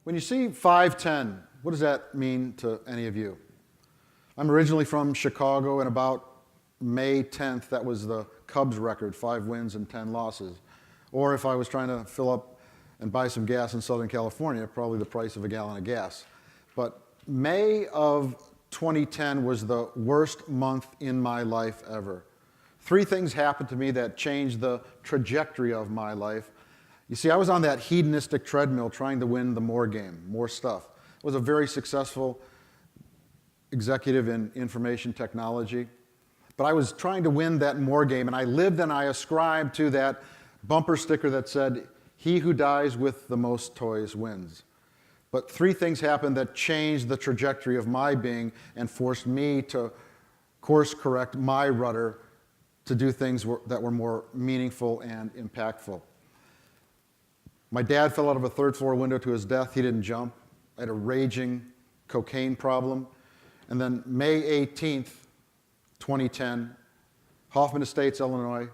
When you see 5'10", what does that mean to any of you? I'm originally from Chicago, and about May 10th, that was the Cubs record, 5 wins and 10 losses. Or if I was trying to fill up and buy some gas in Southern California, probably the price of a gallon of gas. But May of 2010 was the worst month in my life ever. 3 things happened to me that changed the trajectory of my life. You see, I was on that hedonistic treadmill trying to win the more game, more stuff. I was a very successful executive in information technology, but I was trying to win that more game, and I lived and I ascribed to that bumper sticker that said, "He who dies with the most toys wins." But 3 things happened that changed the trajectory of my being and forced me to course correct my rudder to do things that were more meaningful and impactful. My dad fell out of a 3rd-floor window to his death. He didn't jump. I had a raging cocaine problem. And then May 18th, 2010, Hoffman Estates, Illinois,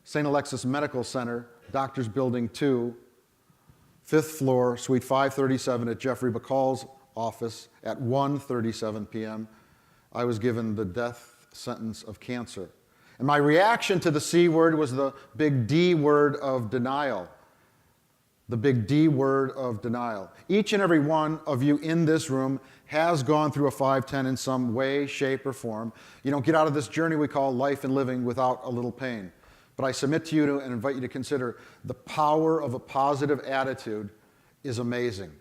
St. Alexis Medical Center, Doctors Building 2, 5th floor, Suite 537 at Jeffrey Bacall's office at 1:37 p.m., I was given the death sentence of cancer. And my reaction to the C word was the big D word of denial. The big D word of denial. Each and every one of you in this room has gone through a 5'10" in some way, shape, or form. You don't get out of this journey we call life and living without a little pain. But I submit to you and invite you to consider the power of a positive attitude is amazing.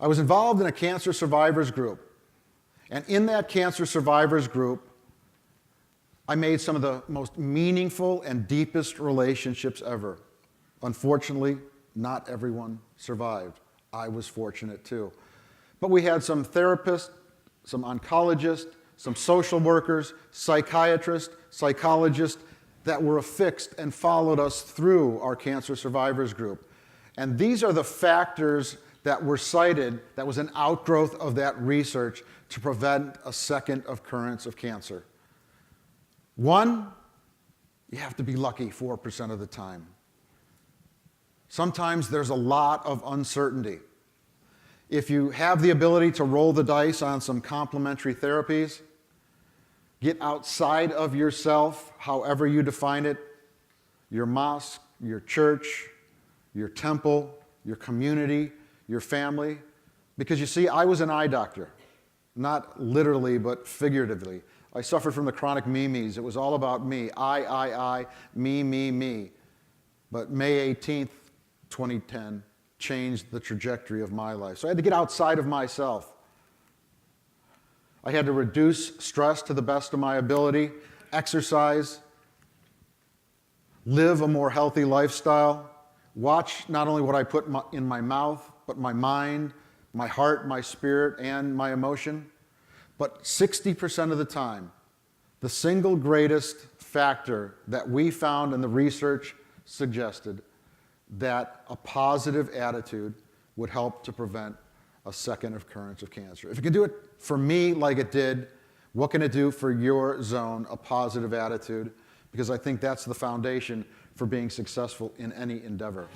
I was involved in a cancer survivors group. And in that cancer survivors group, I made some of the most meaningful and deepest relationships ever. Unfortunately, not everyone survived. I was fortunate too. But we had some therapists, some oncologists, some social workers, psychiatrists, psychologists that were affixed and followed us through our cancer survivors group. And these are the factors that were cited that was an outgrowth of that research to prevent a second occurrence of cancer. 1, you have to be lucky 4% of the time. Sometimes there's a lot of uncertainty. If you have the ability to roll the dice on some complementary therapies, get outside of yourself, however you define it, your mosque, your church, your temple, your community, your family. Because you see, I was an eye doctor, not literally, but figuratively. I suffered from the chronic me-me's. It was all about me. I, me. But May 18th, 2010 changed the trajectory of my life. So I had to get outside of myself. I had to reduce stress to the best of my ability, exercise, live a more healthy lifestyle, watch not only what I put in my mouth, but my mind, my heart, my spirit, and my emotion. But 60% of the time, the single greatest factor that we found and the research suggested that a positive attitude would help to prevent a second occurrence of cancer. If it can do it for me like it did, what can it do for your zone, a positive attitude? Because I think that's the foundation for being successful in any endeavor.